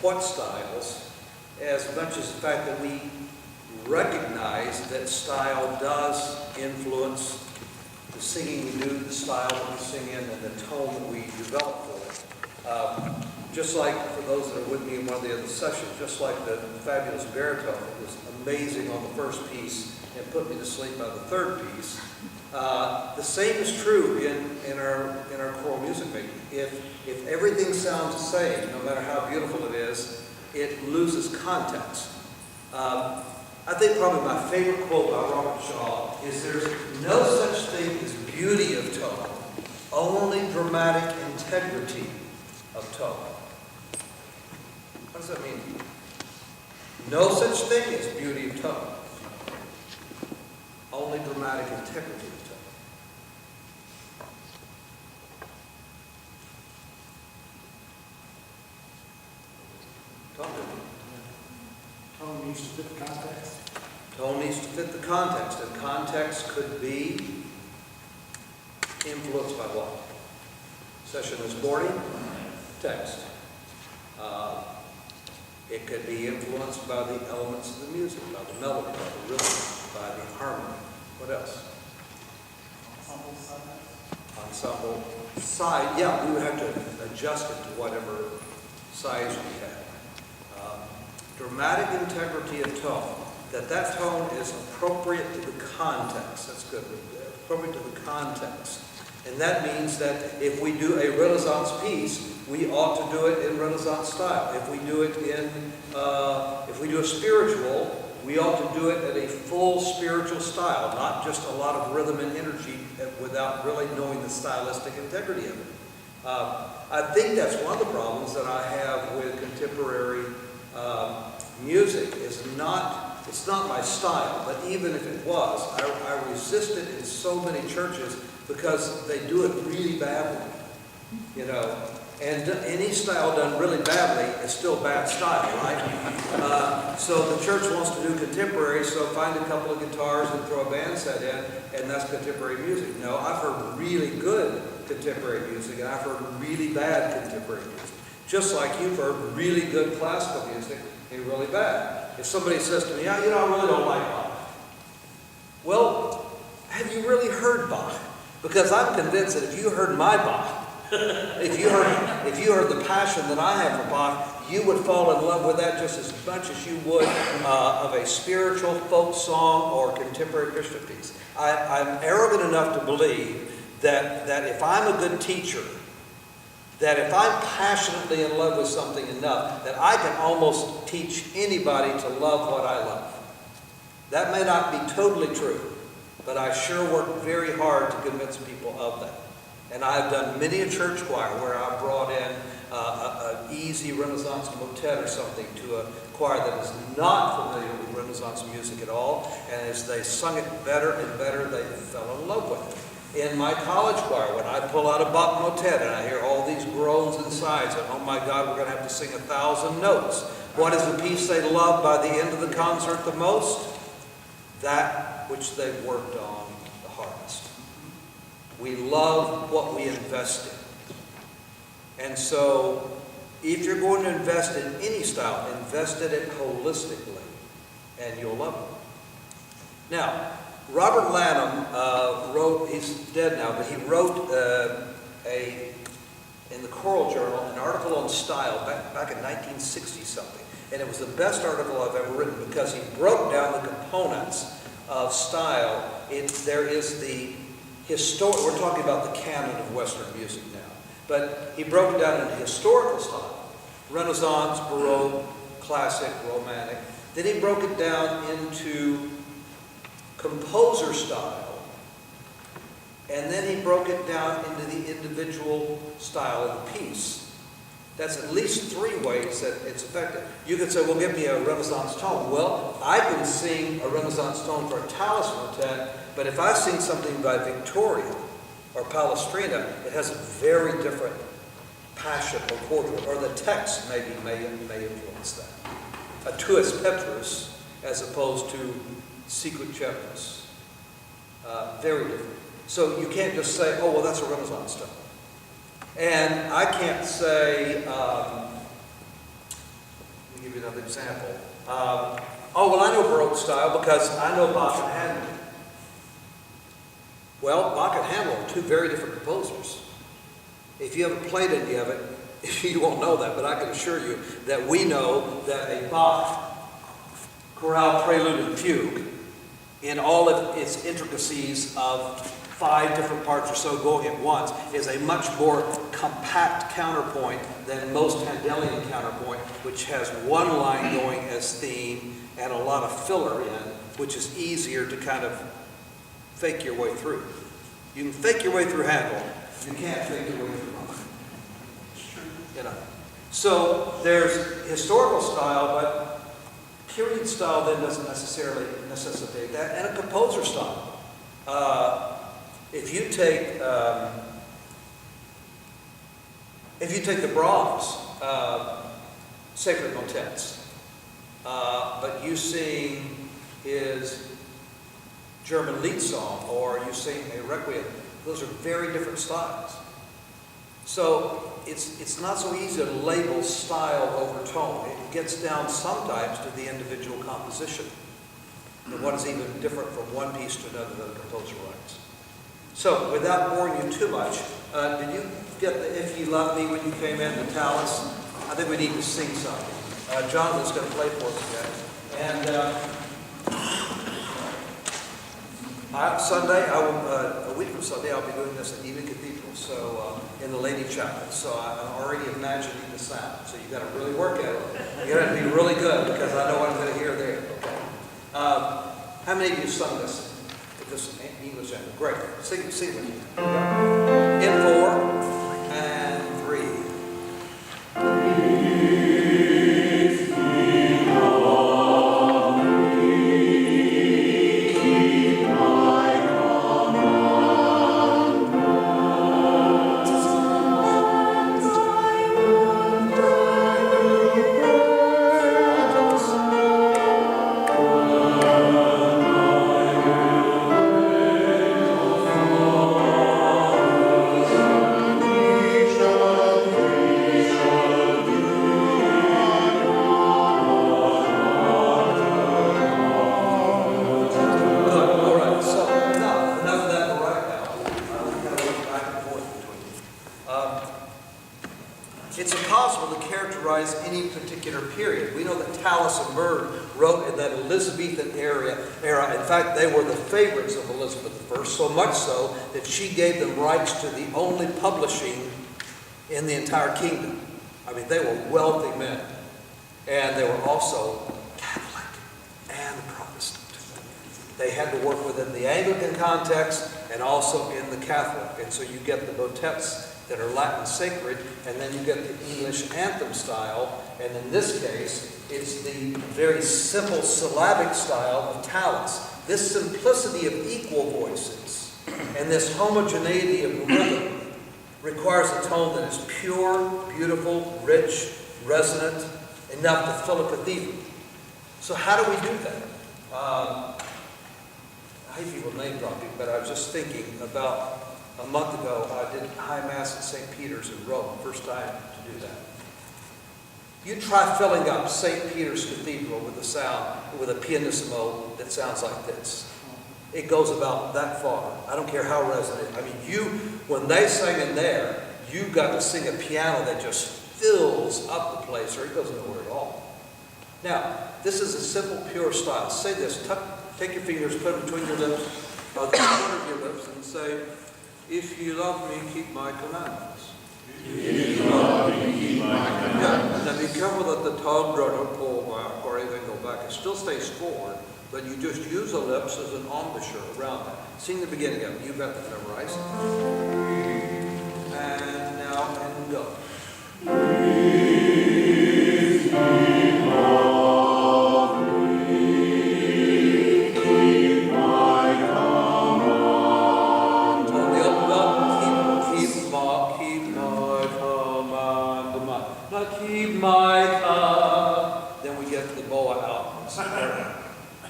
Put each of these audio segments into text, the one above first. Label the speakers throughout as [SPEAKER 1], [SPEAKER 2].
[SPEAKER 1] what styles, as much as the fact that we recognize that style does influence the singing we do, the style that we sing in, and the tone that we develop for it. Just like, for those that are with me in one of the other sessions, just like the fabulous baritone that was amazing on the first piece and put me to sleep by the third piece, the same is true in our choral music making. If everything sounds the same, no matter how beautiful it is, it loses context. I think probably my favorite quote by Robert Shaw is, "There's no such thing as beauty of tone, only dramatic integrity of tone." What does that mean? No such thing as beauty of tone, only dramatic integrity of tone. Talk to me.
[SPEAKER 2] Tone needs to fit the context.
[SPEAKER 1] Tone needs to fit the context, and context could be influenced by what? Session is boarding, text. It could be influenced by the elements of the music, by the melody, by the rhythm, by the harmony. What else?
[SPEAKER 2] Ensemble size.
[SPEAKER 1] Ensemble size. Yeah, we would have to adjust it to whatever size we had. Dramatic integrity of tone. That tone is appropriate to the context. That's good. Appropriate to the context. And that means that if we do a Renaissance piece, we ought to do it in Renaissance style. If we do it if we do a spiritual, we ought to do it at a full spiritual style, not just a lot of rhythm and energy without really knowing the stylistic integrity of it. I think that's one of the problems that I have with contemporary music. It's not my style, but even if it was, I resist it in so many churches because they do it really badly, you know. And any style done really badly is still bad style, right? So the church wants to do contemporary, so find a couple of guitars and throw a band set in, and that's contemporary music. No, I've heard really good contemporary music, and I've heard really bad contemporary music. Just like you've heard really good classical music and really bad. If somebody says to me, "Yeah, I really don't like Bach." Well, have you really heard Bach? Because I'm convinced that if you heard my Bach, if you heard the passion that I have for Bach, you would fall in love with that just as much as you would of a spiritual folk song or contemporary Christian piece. I'm arrogant enough to believe that if I'm a good teacher, that if I'm passionately in love with something enough, that I can almost teach anybody to love what I love. That may not be totally true, but I sure work very hard to convince people of that. And I've done many a church choir where I brought in an easy Renaissance motet or something to a choir that is not familiar with Renaissance music at all, and as they sung it better and better, they fell in love with it. In my college choir, when I pull out a Bach motet and I hear all these groans and sighs, and oh my God, we're going to have to sing 1,000 notes. What is the piece they love by the end of the concert the most? That which they've worked on the hardest. We love what we invest in. And so, if you're going to invest in any style, invest in it holistically, and you'll love it. Now, Robert Lanham wrote, he's dead now, but he wrote in the Choral Journal an article on style back in 1960 something. And it was the best article I've ever written because he broke down the components of style. There is the we're talking about the canon of Western music now. But he broke it down into historical style. Renaissance, Baroque, Classic, Romantic. Then he broke it down into composer style. And then he broke it down into the individual style of the piece. That's at least 3 ways that it's effective. You could say, well, give me a Renaissance tone. Well, I can sing a Renaissance tone for a Tallis motet, but if I sing something by Victoria or Palestrina, it has a very different passion or chord to it, or the text may influence that. A tuus petrus as opposed to sicut cephalus. Very different. So you can't just say, oh, well, that's a Renaissance tone. And I can't say, give you another example. Well, I know Baroque style because I know Bach and Handel. Well, Bach and Handel are two very different composers. If you haven't played any of it, you won't know that, but I can assure you that we know that a Bach chorale prelude and fugue, in all of its intricacies of 5 different parts or so going at once, is a much more compact counterpoint than most Handelian counterpoint, which has one line going as theme and a lot of filler in, which is easier to kind of fake your way through. You can fake your way through Handel. You can't fake your way through Bach. You know. So there's historical style, but period style then doesn't necessarily necessitate that, and a composer style. If you take the Brahms sacred motets, but you sing his German lead song, or you sing a requiem, those are very different styles. So it's not so easy to label style over tone. It gets down sometimes to the individual composition and what is even different from one piece to another that a composer writes. So, without boring you too much, did you get the If You Love Me when you came in, the Tallis? I think we need to sing something. Jonathan's going to play for us again. And Sunday, a week from Sunday, I'll be doing this at Eden Cathedral, so in the Lady Chapel. So I'm already imagining the sound. So you've got to really work at it. You've got to be really good because I know what I'm going to hear there. Okay. How many of you have sung this? This English anthem. Great. Sing with me. In 4 and 3. It's impossible to characterize any particular period. We know that Tallis and Bird wrote in that Elizabethan era. In fact, they were the favorites of Elizabeth I, so much so that she gave them rights to the only publishing in the entire kingdom. I mean, they were wealthy men. And they were also Catholic and Protestant. They had to work within the Anglican context and also in the Catholic. And so you get the motets that are Latin sacred, and then you get the English anthem style, and in this case, it's the very simple syllabic style of Tallis. This simplicity of equal voices and this homogeneity of rhythm requires a tone that is pure, beautiful, rich, resonant, enough to fill a cathedral. So how do we do that? I hate people name dropping, but I was just thinking about a month ago, I did High Mass at St. Peter's in Rome, first time to do that. You try filling up St. Peter's Cathedral with a sound, with a pianissimo that sounds like this. It goes about that far. I don't care how resonant. I mean, when they sing in there, you've got to sing a piano that just fills up the place, or it goes nowhere at all. Now, this is a simple, pure style. Say this. Take your fingers, put them between your lips, or the corner of your lips, and say, "If you love me, keep my commandments."
[SPEAKER 2] If you love me, keep my commandments.
[SPEAKER 1] Yeah. Now be careful that the tongue doesn't pull back or even go back. It still stays forward, but you just use the lips as an embouchure around that. Sing the beginning of it. You've got that memorized. And now, and go.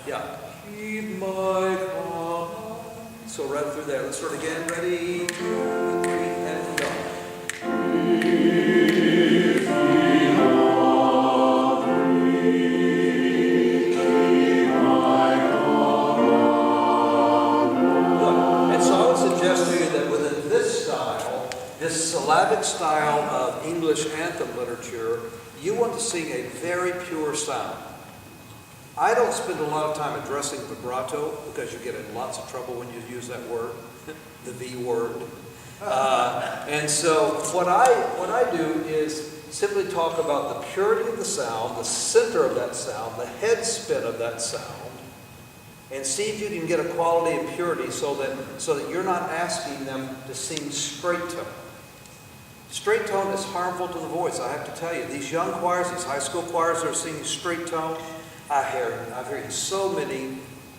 [SPEAKER 1] Yeah. Keep my command. So right through there. Let's start again. Ready, 2, 3, and go. Slavic style of English anthem literature, you want to sing a very pure sound. I don't spend a lot of time addressing vibrato because you get in lots of trouble when you use that word, the V word. And so what I do is simply talk about the purity of the sound, the center of that sound, the head spin of that sound, and see if you can get a quality of purity so that you're not asking them to sing straight tone. Straight tone is harmful to the voice, I have to tell you. These young choirs, these high school choirs that are singing straight tone, I've heard so many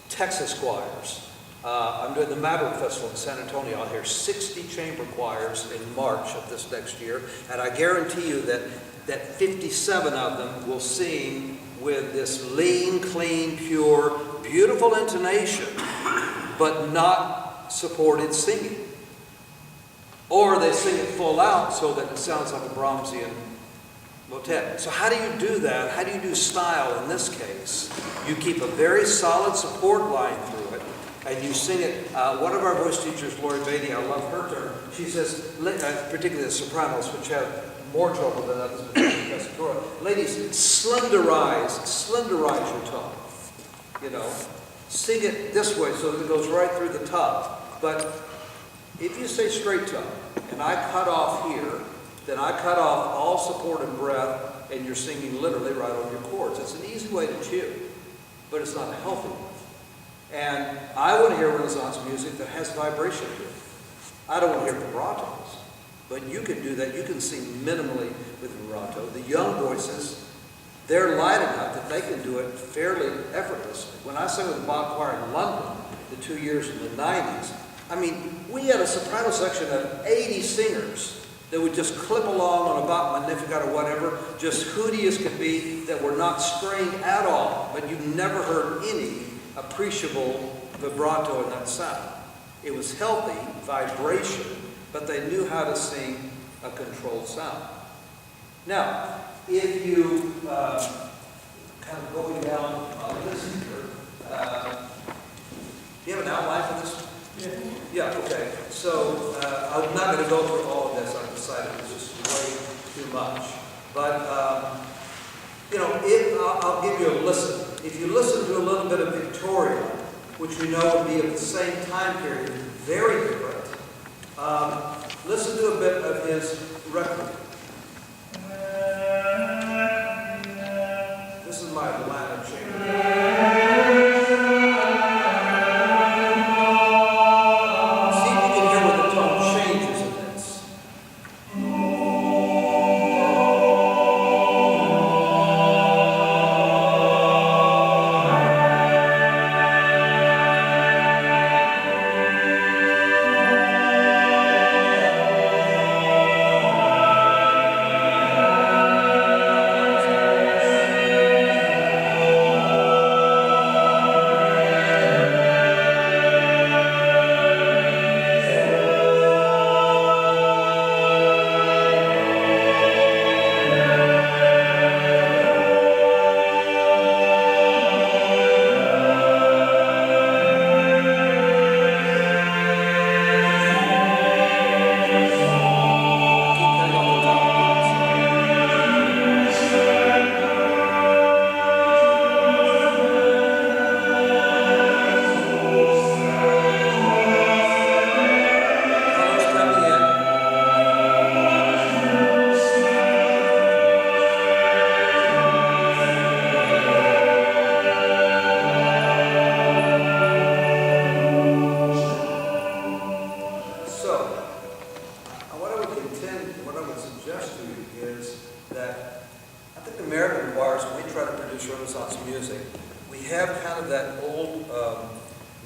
[SPEAKER 1] Texas choirs. I'm doing the Maverick Festival in San Antonio. I'll hear 60 chamber choirs in March of this next year, and I guarantee you that 57 of them will sing with this lean, clean, pure, beautiful intonation, but not supported singing. Or they sing it full out so that it sounds like a Brahmsian motet. So how do you do that? How do you do style in this case? You keep a very solid support line through it, and you sing it. One of our voice teachers, Lori Beatty, I love her term, she says, particularly the sopranos, which have more trouble than others, because of Choral, ladies, slenderize your tone. You know, sing it this way so that it goes right through the top. But if you say straight tone, and I cut off here, then I cut off all supported breath, and you're singing literally right on your chords. It's an easy way to chew, but it's not a healthy one. And I want to hear Renaissance music that has vibration to it. I don't want to hear vibratos, but you can do that. You can sing minimally with vibrato. The young voices, they're light enough that they can do it fairly effortlessly. When I sang with the Bach Choir in London, the 2 years in the 90s, I mean, we had a soprano section of 80 singers that would just clip along on a Bach Magnificat or whatever, just hooty as could be, that were not strained at all, but you never heard any appreciable vibrato in that sound. It was healthy vibration, but they knew how to sing a controlled sound. Now, if you kind of going down on this here, do you have an outline for this? Yeah, okay. So I'm not going to go through all of this. I've decided it's just way too much. But, you know, I'll give you a listen. If you listen to a little bit of Victoria, which we know would be of the same time period, very different, listen to a bit of his record. This is my Atlanta chamber.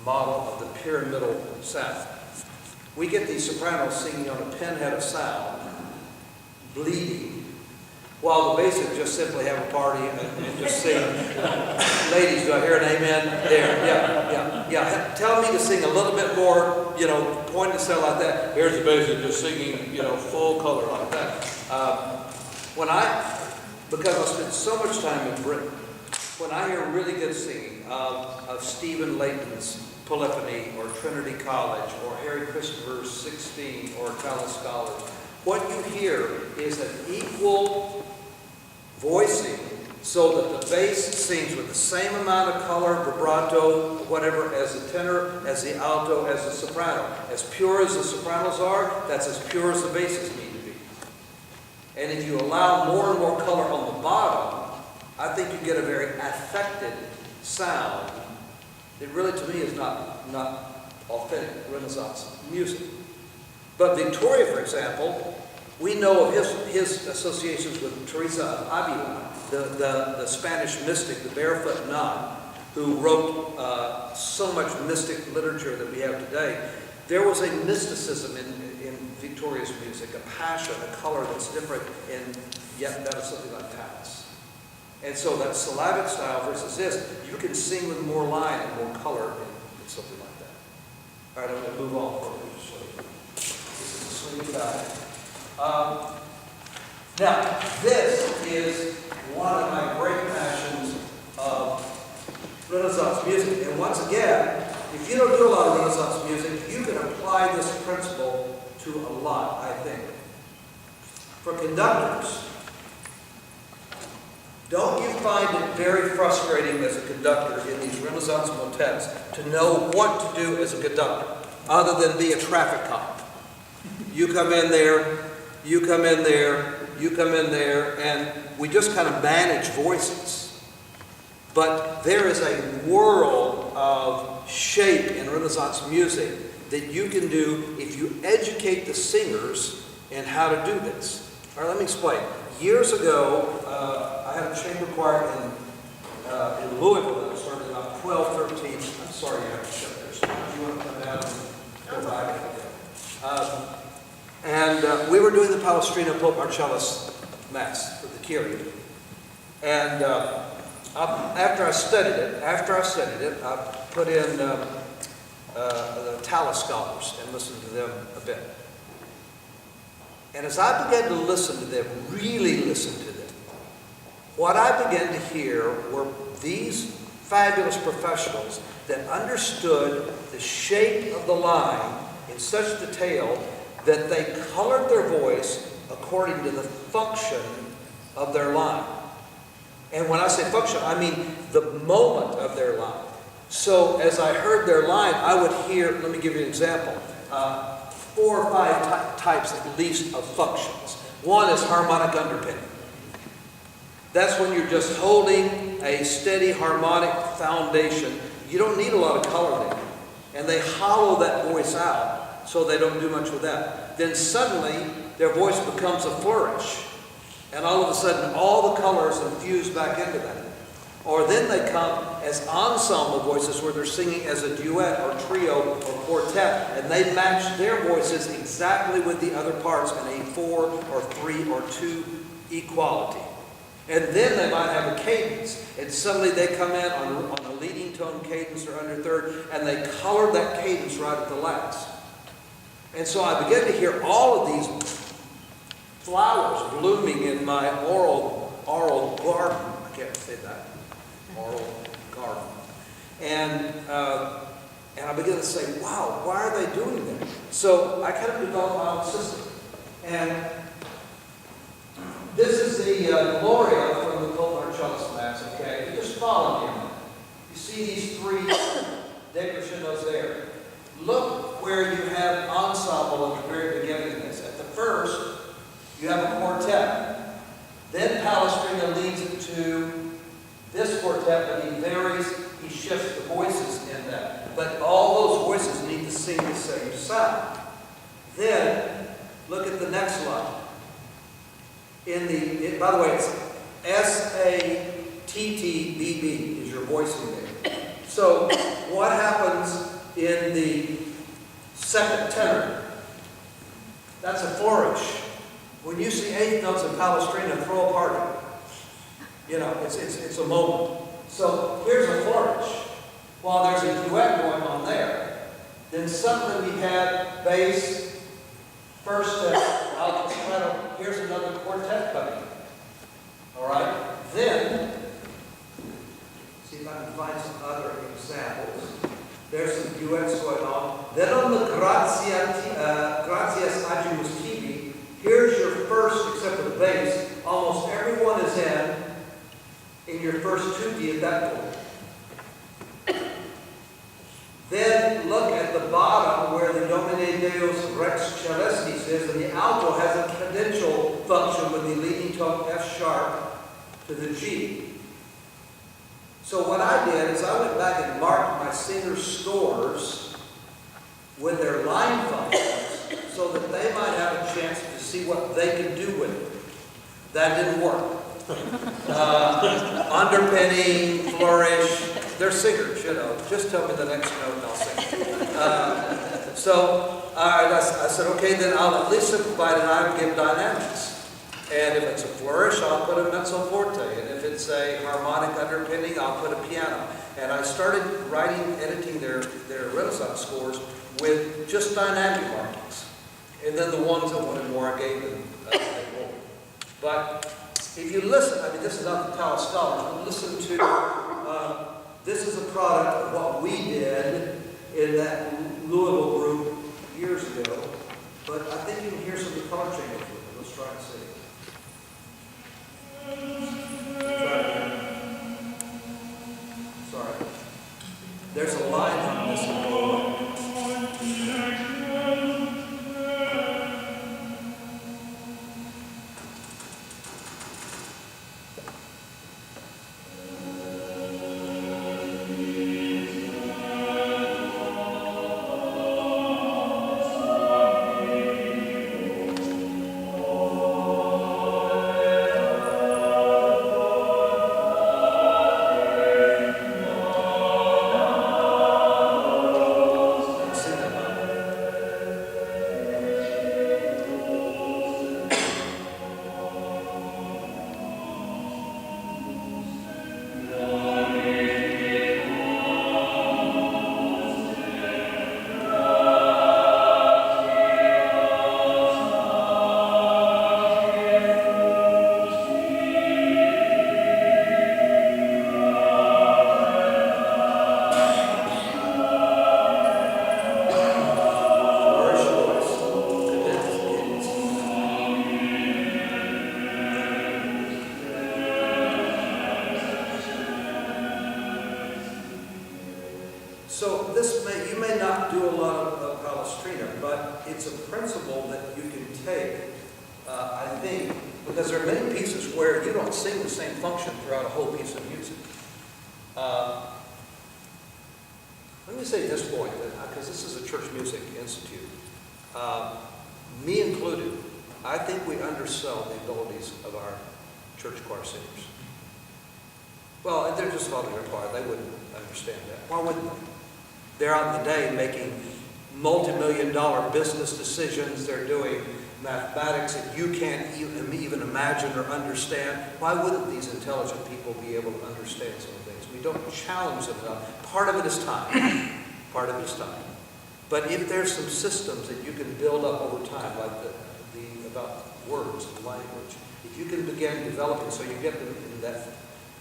[SPEAKER 1] Model of the pyramidal sound. We get these sopranos singing on a pinhead of sound, bleeding, while the basses just simply have a party and just sing. Ladies, do I hear an amen? There, yeah. Tell me to sing a little bit more, you know, point to sound like that. Here's the bass just singing, you know, full color like that. Because I spent so much time in Britain, when I hear really good singing of Stephen Layton's Polyphony or Trinity College or Harry Christopher's 16 or Tallis Scholars, what you hear is an equal voicing so that the bass sings with the same amount of color, vibrato, whatever, as the tenor, as the alto, as the soprano. As pure as the sopranos are, that's as pure as the basses need to be. And if you allow more and more color on the bottom, I think you get a very affected sound. It really, to me, is not authentic Renaissance music. But Victoria, for example, we know of his associations with Teresa of Avila, the Spanish mystic, the barefoot nun, who wrote so much mystic literature that we have today. There was a mysticism in Victoria's music, a passion, a color that's different, and yet that is something like Talis. And so that syllabic style versus this, you can sing with more line and more color and something like that. All right, I'm going to move on for you. This is a sweet guy. Now, this is one of my great passions of Renaissance music. And once again, if you don't do a lot of Renaissance music, you can apply this principle to a lot, I think. For conductors, don't you find it very frustrating as a conductor in these Renaissance motets to know what to do as a conductor, other than be a traffic cop? You come in there, you come in there, you come in there, and we just kind of manage voices. But there is a world of shape in Renaissance music that you can do if you educate the singers in how to do this. All right, let me explain. Years ago, I had a chamber choir in Louisville that started about 12, 13. I'm sorry you have to shut this. Do you want to come down and go back? We were doing the Palestrina Pope Marcellus Mass for the Kyrie. And after I studied it, I put in the Talis scholars and listened to them a bit. And as I began to listen to them, really listen to them, what I began to hear were these fabulous professionals that understood the shape of the line in such detail that they colored their voice according to the function of their line. And when I say function, I mean the moment of their line. So as I heard their line, I would hear, let me give you an example, 4 or 5 types at least of functions. One is harmonic underpinning. That's when you're just holding a steady harmonic foundation. You don't need a lot of color there. And they hollow that voice out, so they don't do much with that. Then suddenly, their voice becomes a flourish. And all of a sudden, all the colors infuse back into that. Or then they come as ensemble voices where they're singing as a duet or trio or quartet, and they match their voices exactly with the other parts in a 4 or 3 or 2 equality. And then they might have a cadence, and suddenly they come in on a leading tone cadence or under third, and they color that cadence right at the last. And so I began to hear all of these flowers blooming in my oral garden. I can't say that. Oral garden. And I began to say, wow, why are they doing that? So I kind of developed my own system. And this is the Gloria from the Pope Marcellus Mass, okay? You just follow me. You see these 3 decrescendos there. Look where you have ensemble at the very beginning of this. At the first, you have a quartet. Then Palestrina leads it to this quartet, but he varies, he shifts the voices in that. But all those voices need to sing the same sound. Then, look at the next line. By the way, it's S-A-T-T-B-B is your voicing there. So, what happens in the second tenor? That's a flourish. When you see 8th notes in Palestrina, throw a party. You know, it's a moment. So here's a flourish. While there's a duet going on there, then suddenly we have bass, first alto soprano. Here's another quartet coming. All right. Then, see if I can find some other examples. There's some duets going on. Then on the Gratias Agimus Tibi, here the bass, almost everyone is in your first 2D at that point. Then look at the bottom where the Domine Deus Rex Celestis is, and the alto has a cadential function with the leading tone F sharp to the G. So what I did is I went back and marked my singer's scores with their line functions so that they might have a chance to see what they can do with it. That didn't work. Underpinning, flourish, they're singers, you know. Just tell me the next note and I'll sing. So I said, okay, then I'll at least simplify it and I'll give dynamics. And if it's a flourish, I'll put a mezzo forte. And if it's a harmonic underpinning, I'll put a piano. And I started editing their Renaissance scores with just dynamic markings. And then the ones that wanted more, I gave them more. But if you listen, I mean, this is not the Tower Scholars, but listen to, this is a product of what we did in that Louisville group years ago. But I think you can hear some of the color changes with it. Let's try and see. Sorry. There's a line on this one. So you may not do a lot of Palestrina, but it's a principle that you can take, I think, because there are many pieces where you don't sing the same function throughout a whole piece of music. Let me say this point, because this is a church music institute, me included, I think we undersell the abilities of our church choir singers. Well, they're just following their choir. They wouldn't understand that. Why wouldn't they? They're out in the day making multi-million-dollar business decisions. They're doing mathematics that you can't even imagine or understand. Why wouldn't these intelligent people be able to understand some things? We don't challenge them enough. Part of it is time. Part of it is time. But if there's some systems that you can build up over time, like about words and language, if you can begin developing so you get them in that,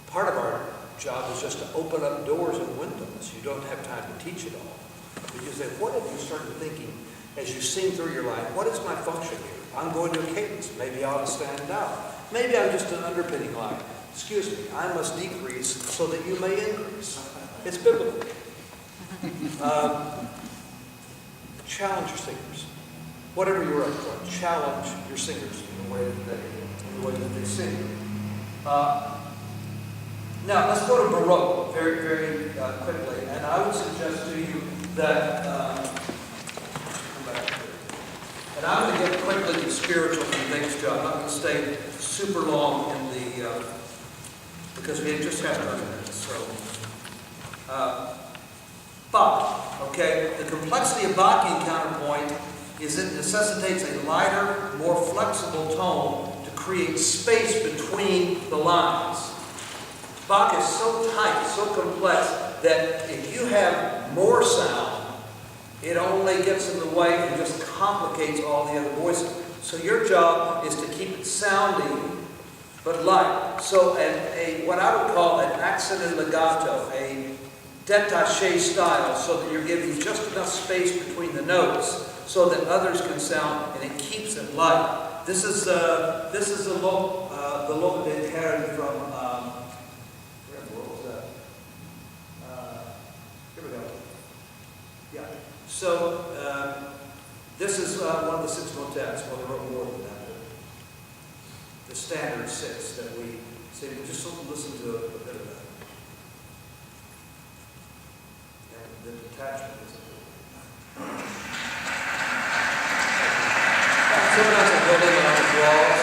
[SPEAKER 1] part of our job is just to open up doors and windows. You don't have time to teach it all. But you say, what if you started thinking, as you sing through your line, what is my function here? I'm going to a cadence. Maybe I ought to stand out. Maybe I'm just an underpinning line. Excuse me, I must decrease so that you may increase. It's biblical. Challenge your singers. Whatever you're up for, challenge your singers in the way that they sing. Now, let's go to Baroque very, very quickly. And I would suggest to you that, and I'm going to get quickly to spiritual things, John. I'm not going to stay super long in the, because we just had 30 minutes. So, Bach, okay? The complexity of Bachian counterpoint is it necessitates a lighter, more flexible tone to create space between the lines. Bach is so tight, so complex, that if you have more sound, it only gets in the way and just complicates all the other voices. So your job is to keep it sounding, but light. So what I would call an accented legato, a détaché style, so that you're giving just enough space between the notes so that others can sound, and it keeps it light. This is the look they inherited from, where in the world was that? Here we go. Yeah. So, this is one of the 6 motets. Well, they wrote more than that. The standard 6 that we say, just listen to a bit of that. And the detachment is sometimes I build in on the walls.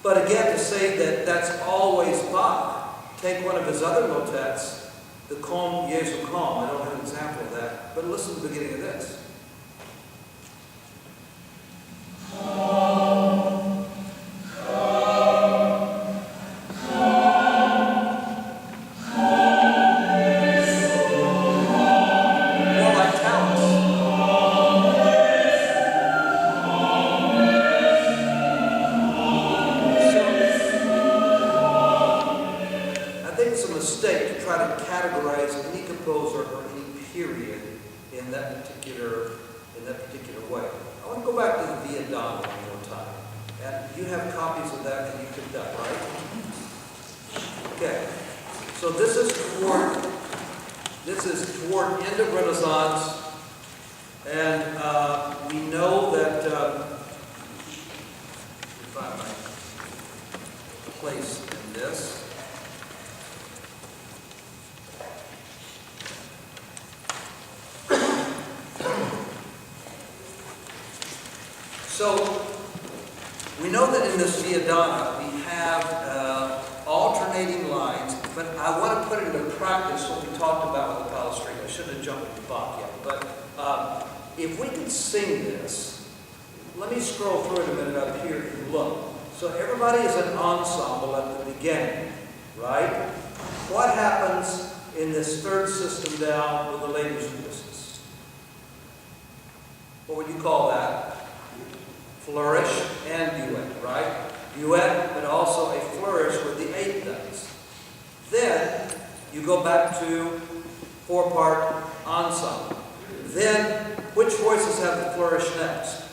[SPEAKER 1] But again, to say that that's always Bach, take one of his other motets, the Comme Jesu Comme. I don't have an example of that, but listen to the beginning of this. So, we know that in this Via Donna we have alternating lines, but I want to put it into practice what we talked about with the Palestrina. I shouldn't have jumped into Bach yet, but if we can sing this, let me scroll through it a minute up here and look. So everybody is an ensemble at the beginning, right? What happens in this third system down with the ladies' voices? What would you call that? Flourish and duet, right? Duet, but also a flourish with the 8 does. Then you go back to 4-part ensemble. Then, which voices have the flourish next?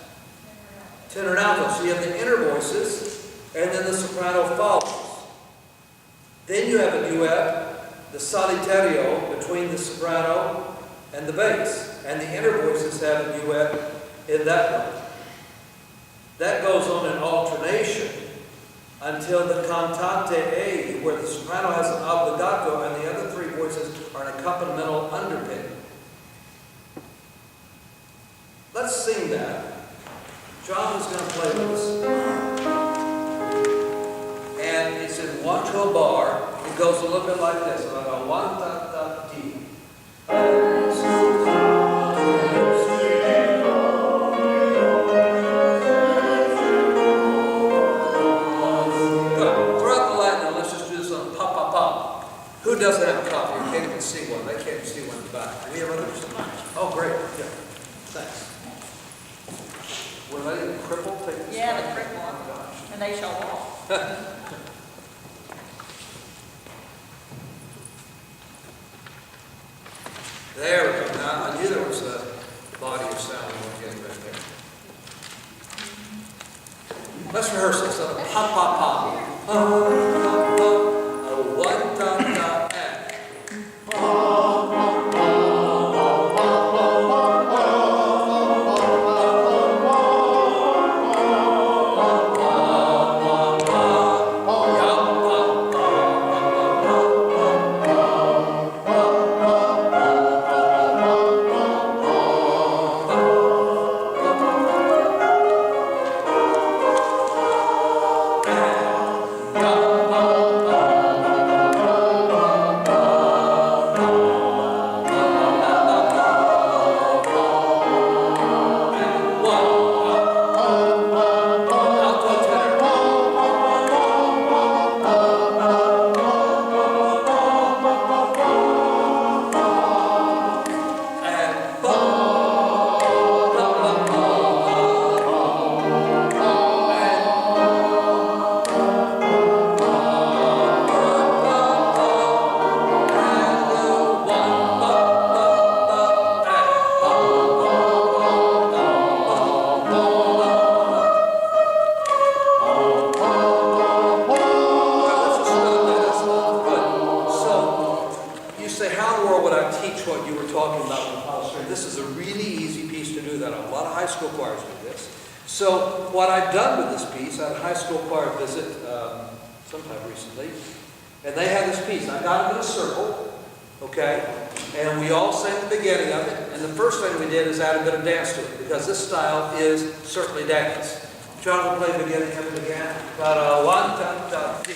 [SPEAKER 1] Tenor and alto. So you have the inner voices, and then the soprano follows. Then you have a duet, the solitario between the soprano and the bass. And the inner voices have a duet in that one. That goes on in alternation until the cantate A, where the soprano has an obbligato and the other 3 voices are an accompanimental underpinning. Let's sing that. John is going to play with us. And it's in 1-2 bar. It goes a little bit like this. So I go 1 ta ta ti. Who doesn't have a copy? You can't even see one. They can't even see one in the back. Do we have others? Oh, great. Yeah. Thanks. Were they crippled?
[SPEAKER 3] Yeah, the crippled.
[SPEAKER 1] Oh, gosh.
[SPEAKER 3] And they shall walk.
[SPEAKER 1] There we go. Now, I knew there was a body of sound we were getting right there. Let's rehearse this. Pa, pa, pa. A 1 ta ta. what you were talking about with Paul. This is a really easy piece to do that. A lot of high school choirs do this. So what I've done with this piece, I had a high school choir visit sometime recently, and they had this piece. I got them in a circle, okay, and we all sang the beginning of it, and the first thing we did is add a bit of dance to it, because this style is certainly dance. Jonathan, play the beginning of it again. One, two, three.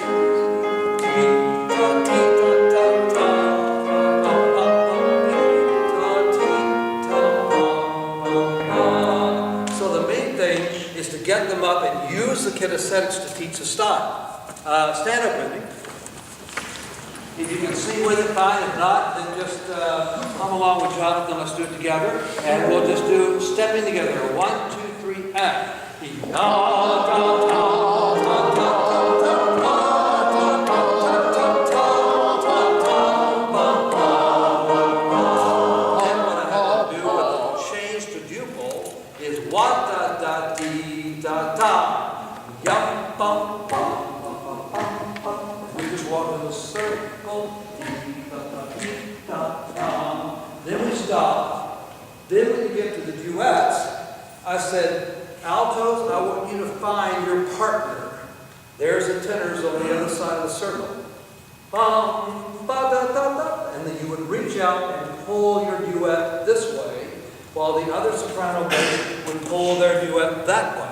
[SPEAKER 1] To get them up and use the kinesthetics to teach the style. Stand up with me. If you can sing with it, fine. If not, then just come along with Jonathan. Let's do it together. And we'll just do stepping together. 1, 2, 3, and. We just walk in a circle. Then we stop. Then when you get to the duets, I said, altos, I want you to find your partner. There's the tenors on the other side of the circle. And then you would reach out and pull your duet this way, while the other soprano bass would pull their duet that way.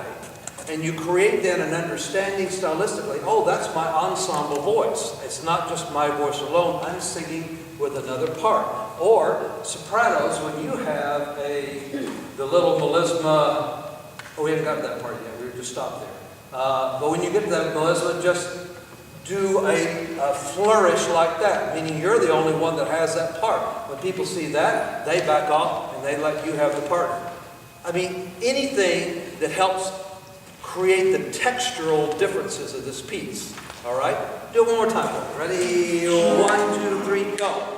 [SPEAKER 1] And you create then an understanding stylistically, oh, that's my ensemble voice. It's not just my voice alone. I'm singing with another part. Or sopranos, when you have the little melisma, oh, we haven't got to that part yet. We were just stopped there. But when you get to that melisma, just do a flourish like that, meaning you're the only one that has that part. When people see that, they back off and they let you have the part. I mean, anything that helps create the textural differences of this piece. All right? Do it one more time. Ready? 1, 2, 3, go.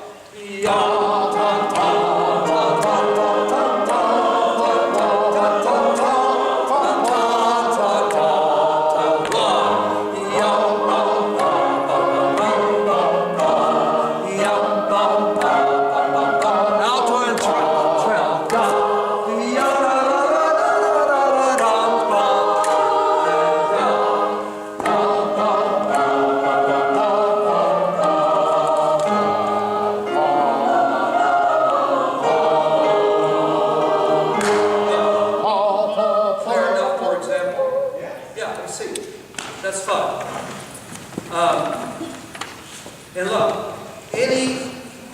[SPEAKER 1] That's fun. And look, any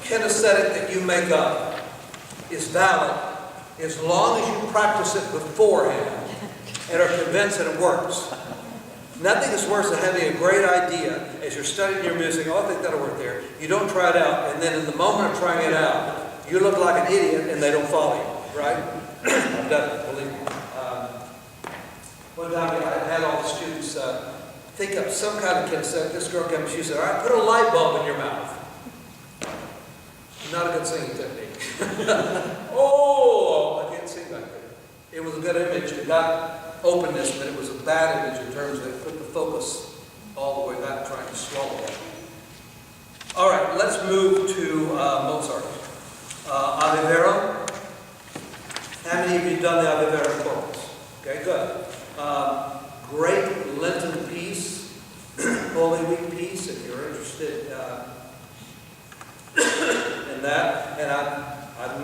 [SPEAKER 1] kinesthetic that you make up is valid as long as you practice it beforehand and are convinced that it works. Nothing is worse than having a great idea as you're studying your music. Oh, I think that'll work there. You don't try it out, and then in the moment of trying it out, you look like an idiot and they don't follow you, right? I've done it, believe me. One time I had all the students think up some kind of kinesthetic. This girl came and she said, all right, put a light bulb in your mouth. Not a good singing technique. Oh, I can't sing back there. It was a good image. It got openness, but it was a bad image in terms of it put the focus all the way back trying to swallow it. All right, let's move to Mozart. Ave Vero. How many of you have done the Ave Vero chorus? Okay, good. Great Lenten piece, Holy Week piece, if you're interested in that. And I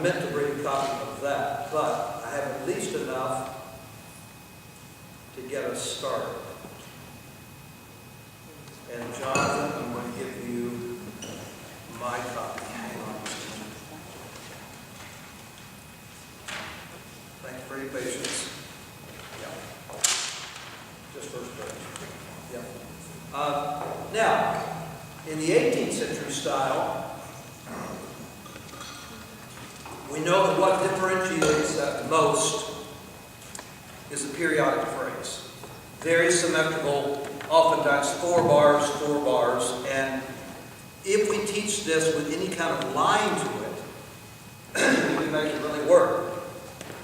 [SPEAKER 1] meant to bring a copy of that, but I have at least enough to get us started. And Jonathan, I'm going to give you my copy. Hang on. Thank you for your patience. Just first page. Yeah. Now, in the 18th century style, we know that what differentiates most is the periodic phrase. Very symmetrical, oftentimes 4 bars, and if we teach this with any kind of line to it, we can make it really work.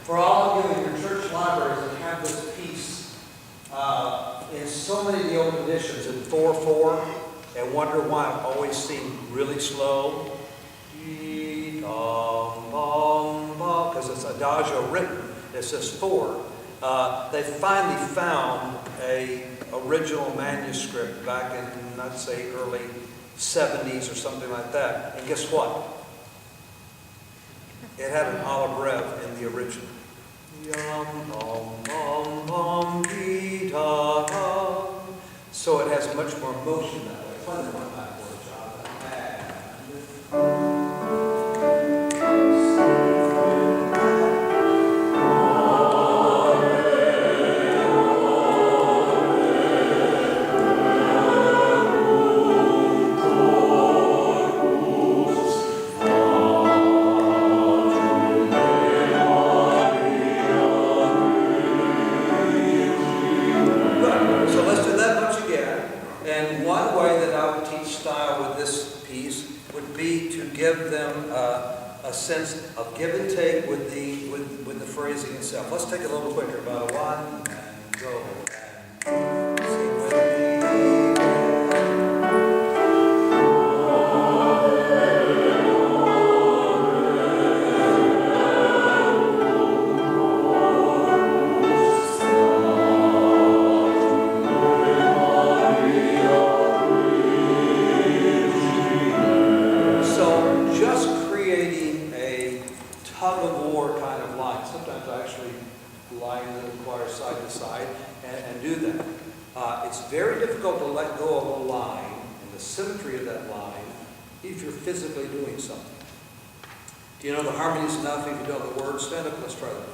[SPEAKER 1] For all of you in your church libraries that have this piece, in so many of the old editions in 4/4, and wonder why it always seemed really slow. adagio written. It says 4. They finally found a original manuscript back in, I'd say, early 70s or something like that. And guess what? It had an olive rev in the original. Yum, bum, bum, bum, dee, da, da. So it has much more motion that way. Play the one backwards, sense of give and take with the phrasing itself. Let's take it a little quicker. About a 1 and go. And sing with me. So just creating a tug-of-war kind of line. Sometimes I actually line the choir side to side and do that. It's very difficult to let go of a line and the symmetry of that line if you're physically doing something. Do you know the harmonies enough? If you know the words, stand up. Let's try that.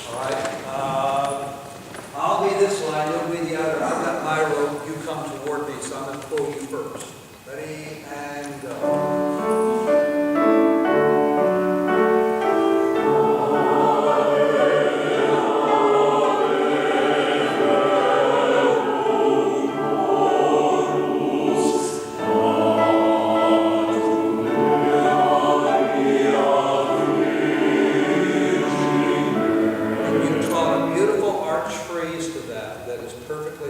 [SPEAKER 1] All right. I'll be this line, you'll be the other. I've got my rope. You come toward me, so I'm going to pull you first. Ready and go.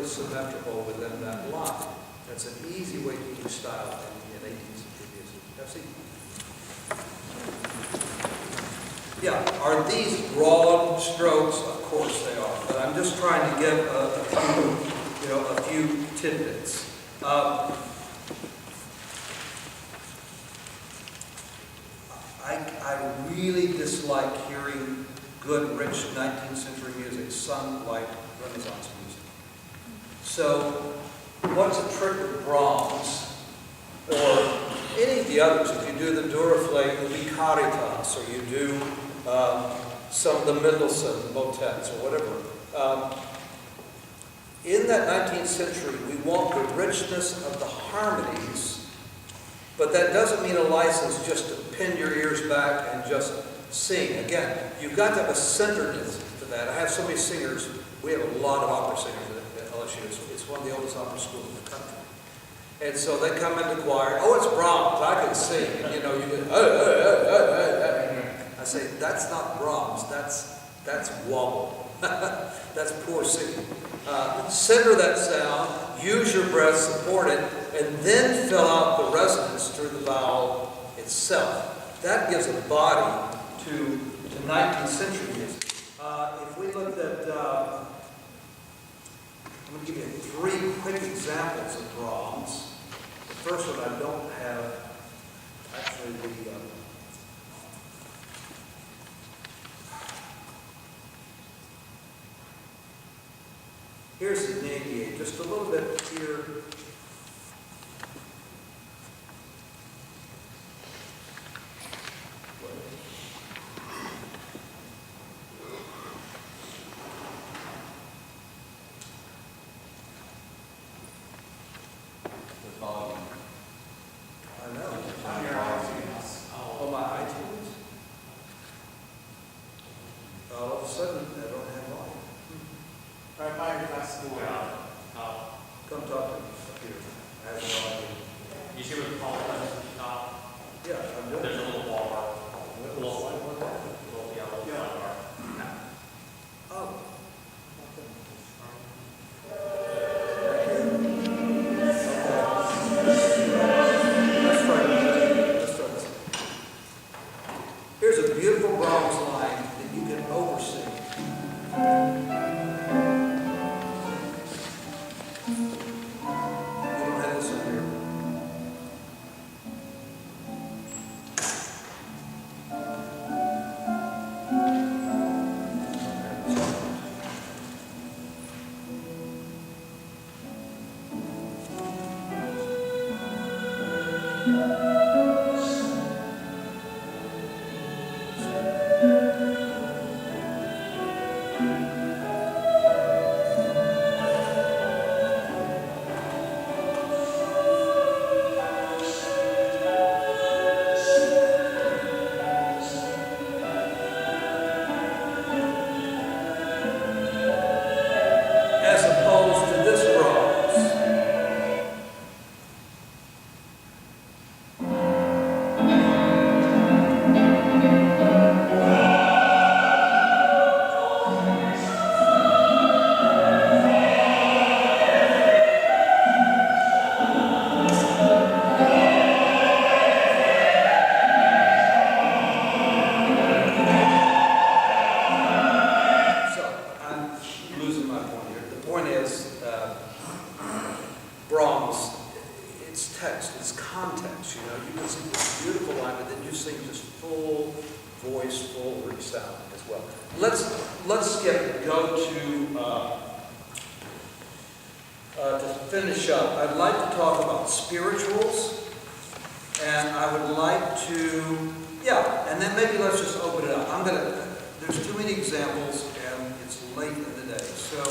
[SPEAKER 1] Symmetrical within that line. That's an easy way to do style in 18th century music. Have seen? Yeah, are these broad strokes? Of course they are. But I'm just trying to give a few tidbits. I really dislike hearing good, rich 19th century music sung like Renaissance music. So, what's the trick with Brahms, or any of the others? If you do the Duraflate, the Caritas, or you do some of the Mendelssohn motets, or whatever. In that 19th century, we want the richness of the harmonies, but that doesn't mean a license just to pin your ears back and just sing. Again, you've got to have a centeredness to that. I have so many singers. We have a lot of opera singers at LSU. It's one of the oldest opera schools in the country. And so they come into choir. Oh, it's Brahms. I can sing. And, you do, I say, that's not Brahms. That's wobble. That's poor singing. Center that sound. Use your breath. Support it. And then fill out the resonance through the vowel itself. That gives a body to 19th century music. If we looked at, I'm going to give you 3 quick examples of Brahms. The first one I don't have actually here's the negate, just a little bit here. Come As opposed to this bronze. So, I'm losing my point here. The point is, Brahms, it's text, it's context, you know. You can sing this beautiful line, but then you sing just full voice, full sound as well. Let's go to finish up. I'd like to talk about spirituals, and I would like to, and then maybe let's just open it up. There's too many examples, and it's late in the day. So,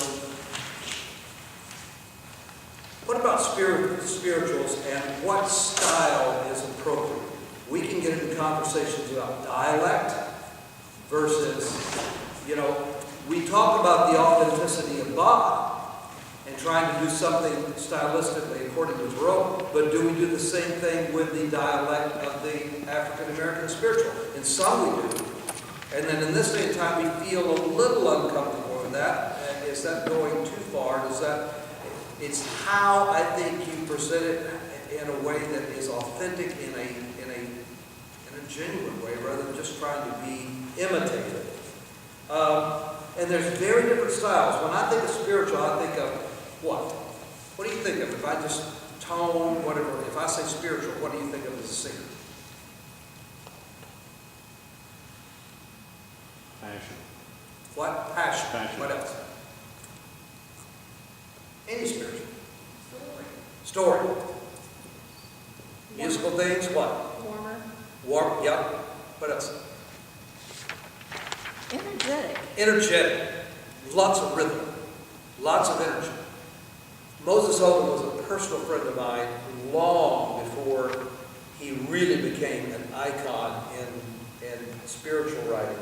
[SPEAKER 1] what about spirituals and what style is appropriate? We can get into conversations about dialect versus, we talk about the authenticity of God and trying to do something stylistically according to his role, but do we do the same thing with the dialect of the African American spiritual? In some we do. And then in this day and time, we feel a little uncomfortable with that. And is that going too far? It's how I think you present it in a way that is authentic, in a genuine way, rather than just trying to be imitative. And there's very different styles. When I think of spiritual, I think of what? What do you think of? If I just tone, whatever, if I say spiritual, what do you think of as a singer?
[SPEAKER 2] Passion.
[SPEAKER 1] What? Passion.
[SPEAKER 2] Passion.
[SPEAKER 1] What else? Any spiritual. Story. Musical things, what?
[SPEAKER 3] Warmer.
[SPEAKER 1] Warm, yep. What else?
[SPEAKER 3] Energetic.
[SPEAKER 1] Energetic. Lots of rhythm. Lots of energy. Moses Holden was a personal friend of mine long before he really became an icon in spiritual writing.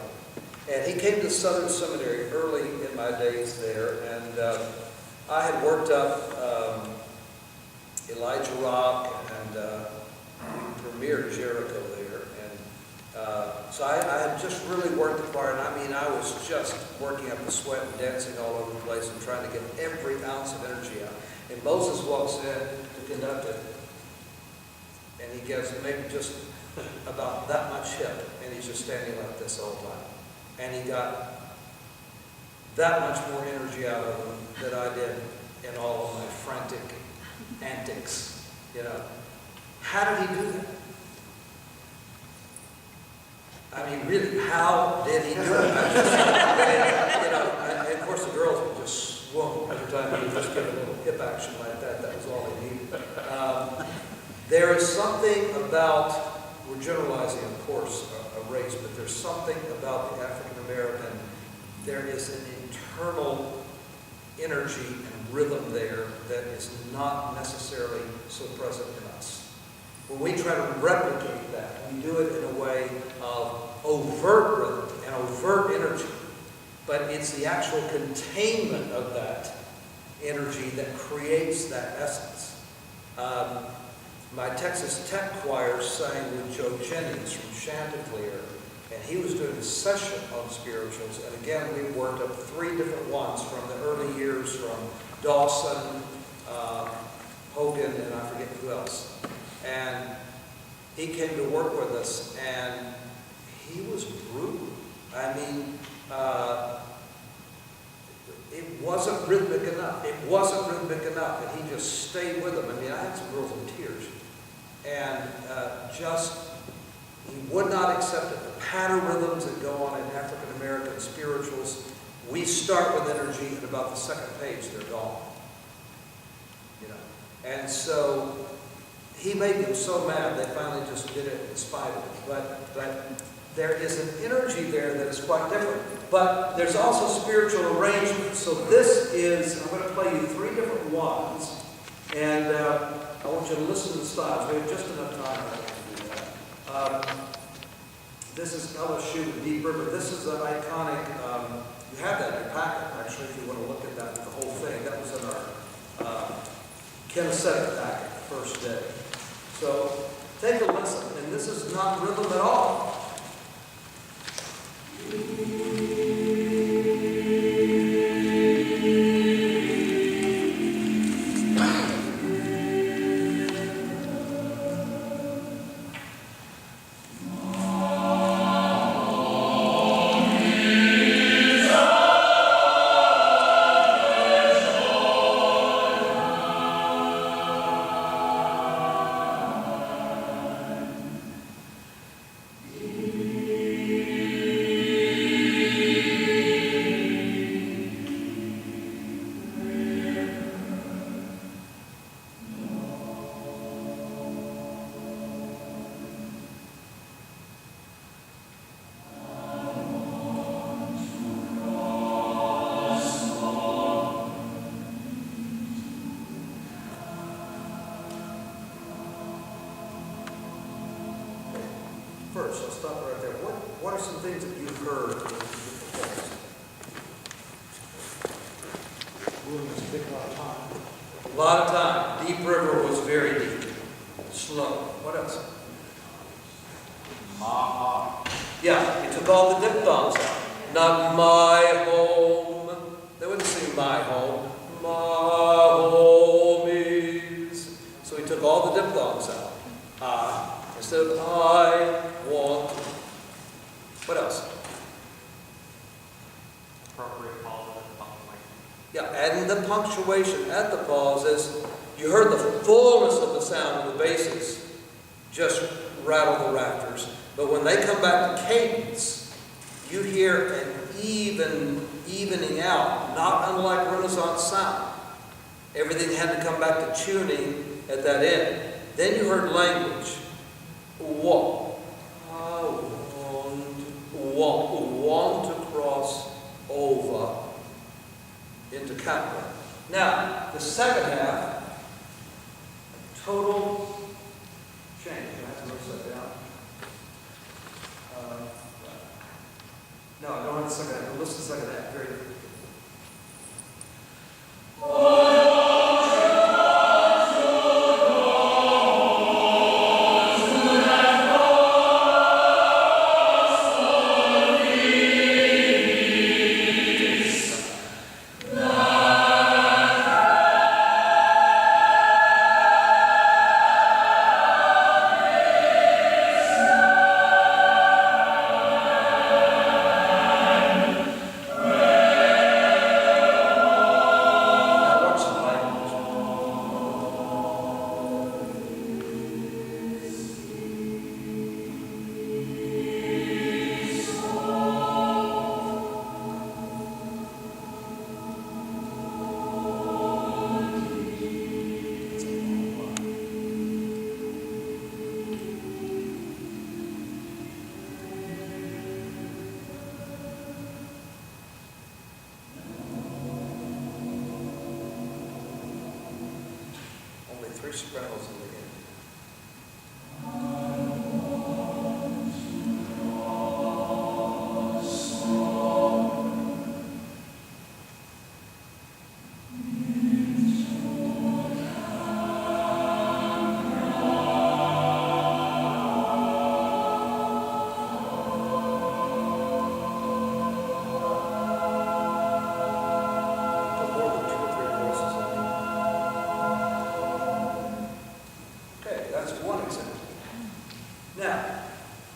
[SPEAKER 1] And he came to Southern Seminary early in my days there, and I had worked up Elijah Rock and premiered Jericho there. And so I had just really worked the choir, and I was just working up the sweat and dancing all over the place and trying to get every ounce of energy out. And Moses walks in to conduct it, and he gets maybe just about that much hip, and he's just standing like this all the time. And he got that much more energy out of him than I did in all of my frantic antics, How did he do that? I mean, really, how did he do it? And of course the girls would just swoon every time he would just get a little hip action like that. That was all they needed. There is something about, we're generalizing, of course, a race, but there's something about the African American. There is an internal energy and rhythm there that is not necessarily so present in us. When we try to replicate that, we do it in a way of overt rhythm and overt energy, but it's the actual containment of that energy that creates that essence. My Texas Tech choir sang with Joe Jennings from Chanticleer, and he was doing a session on spirituals, and again, we worked up 3 different ones from the early years, from Dawson, Hogan, and I forget who else. And he came to work with us, and he was brutal. I mean, it wasn't rhythmic enough. It wasn't rhythmic enough, and he just stayed with them. I mean, I had some girls in tears. And he would not accept it. The pattern rhythms that go on in African American spirituals, we start with energy, and about the second page, they're gone. And so he made them so mad they finally just did it in spite of it. But there is an energy there that is quite different. But there's also spiritual arrangement. So this is, I'm going to play you 3 different ones. And I want you to listen to the styles. We have just enough time to do that. This is LSU with Deep River. This is an iconic, you have that in your packet, actually, if you want to look at that, the whole thing. That was in our kinesthetic packet, the first day. So take a listen. And this is not rhythm at all. First, I'll stop right there. What are some things that you've heard in the performance? Williams took a lot of time. A lot of time. Deep River was very deep. Slow. What else? Ma. Yeah, he took all the diphthongs out. Not my home. They wouldn't sing my home. My home is. So he took all the diphthongs out. Instead of I want. What else?
[SPEAKER 3] Appropriate pause and punctuation.
[SPEAKER 1] Yeah, adding the punctuation at the pauses. You heard the fullness of the sound of the basses just rattle the rafters. But when they come back to cadence, you hear an evening out, not unlike Renaissance sound. Everything had to come back to tuning at that end. Then you heard language. Want to cross over into Capra. Now, the second half, total change. I have to note that down. No, I don't have the second half. Listen to the second half. Very good. Three sopranos in the end.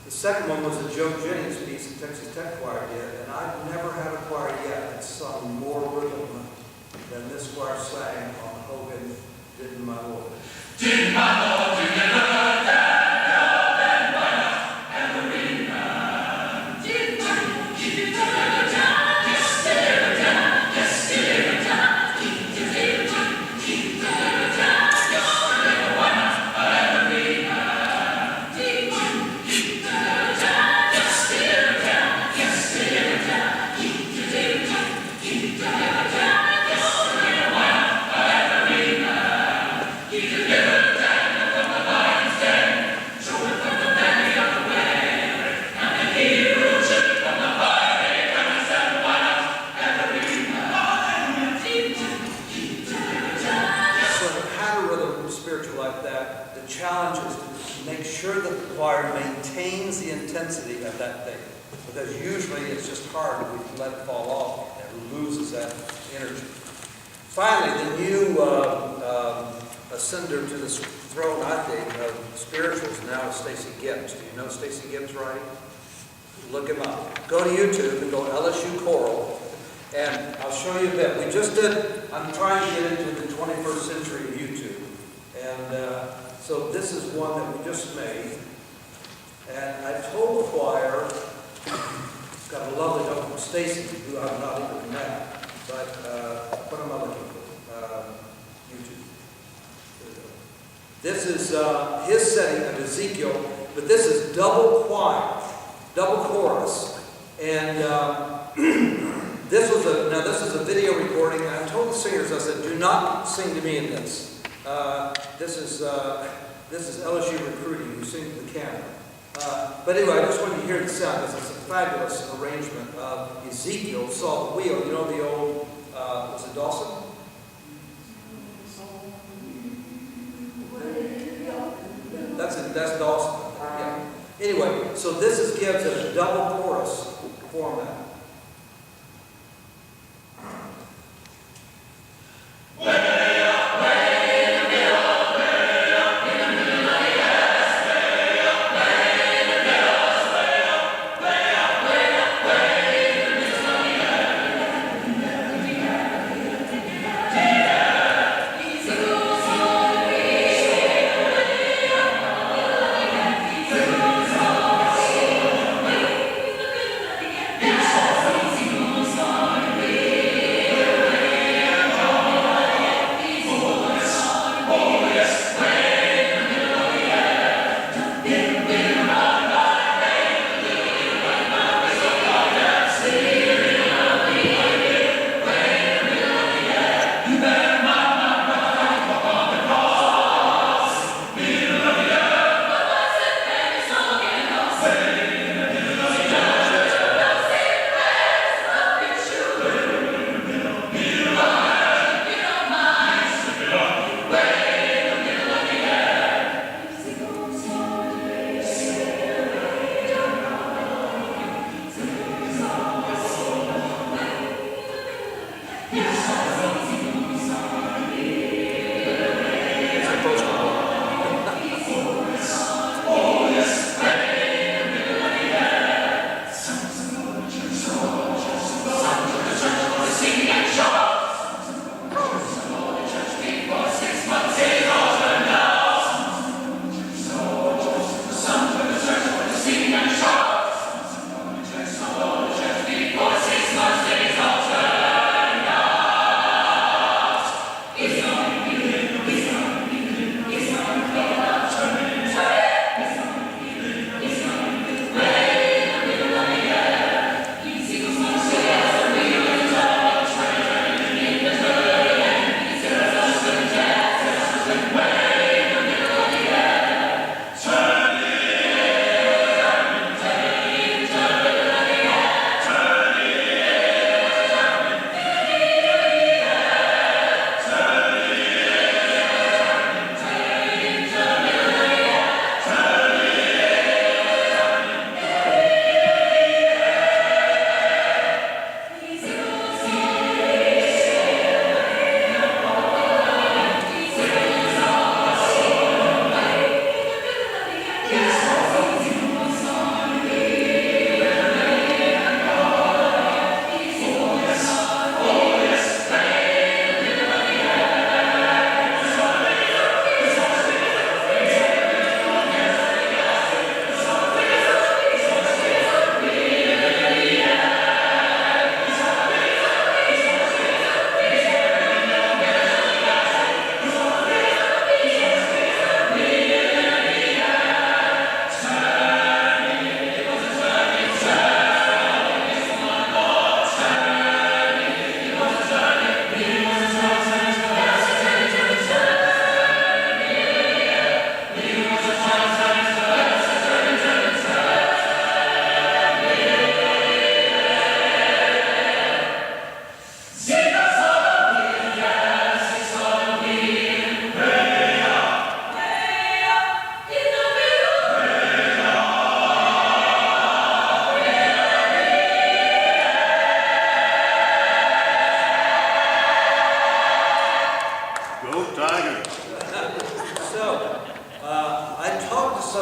[SPEAKER 1] The second one was a Joe Jennings piece that Texas Tech Choir did, and I've never had a choir yet that sung more rhythm than this choir sang on Hogan, Didn't My Lord.
[SPEAKER 2] Didn't my Lord, you never Daniel, then why not? And the ringman. Didn't you keep it down? Yes, deliver down. Yes, deliver down. Keep it down. Keep it down. Yes, deliver, why not? And the
[SPEAKER 1] spiritual like that, the challenge is to make sure that the choir maintains the intensity of that thing. Because usually it's just hard if we let it fall off and it loses that energy. Finally, the new ascender to the throne, I think, of spirituals now is Stacey Gibbs. Do you know Stacey Gibbs, right? Look him up. Go to YouTube and go LSU Choral, and I'll show you a bit. We just did, I'm trying to get into the 21st century of YouTube. And so this is one that we just made. And I told the choir, it's got a lovely daughter, Stacy, who I've not even met, but what am I looking for? YouTube. This is his setting of Ezekiel, but this is double choir, double chorus, and this is a video recording. I told the singers, I said, do not sing to me in this. This is LSU recruiting, who sing to the camera. But anyway, I just want you to hear the sound, because it's a fabulous arrangement of Ezekiel saw the wheel. You know the old, was it Dawson? That's Dawson. Yeah. Anyway, so this gives it a double chorus format.
[SPEAKER 2] Yes.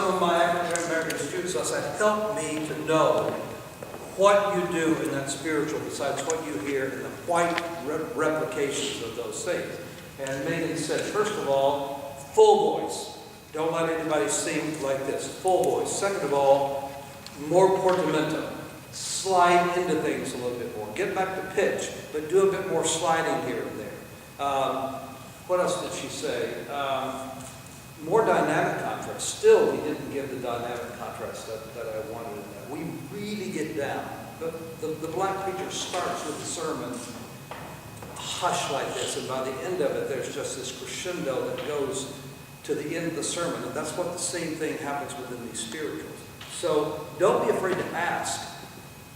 [SPEAKER 1] some of my African American students, I said, help me to know what you do in that spiritual besides what you hear in the white replications of those things. And Megan said, first of all, full voice. Don't let anybody sing like this. Full voice. Second of all, more portamento. Slide into things a little bit more. Get back to pitch, but do a bit more sliding here and there. What else did she say? More dynamic contrast. Still, we didn't give the dynamic contrast that I wanted in that. We really get down. The black preacher starts with the sermon hush like this, and by the end of it, there's just this crescendo that goes to the end of the sermon, and that's what the same thing happens within these spirituals. So don't be afraid to ask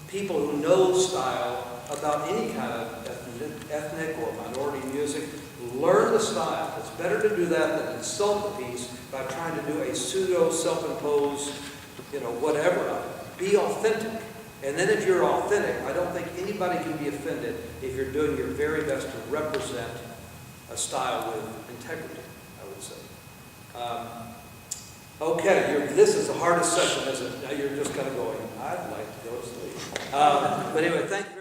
[SPEAKER 1] people who know style about any kind of ethnic or minority music. Learn the style. It's better to do that than insult the piece by trying to do a pseudo self-imposed, whatever. Be authentic. And then if you're authentic, I don't think anybody can be offended if you're doing your very best to represent a style with integrity, I would say. Okay, this is the hardest session, isn't it? Now you're just kind of going, I'd like to go to sleep. But anyway, thank you.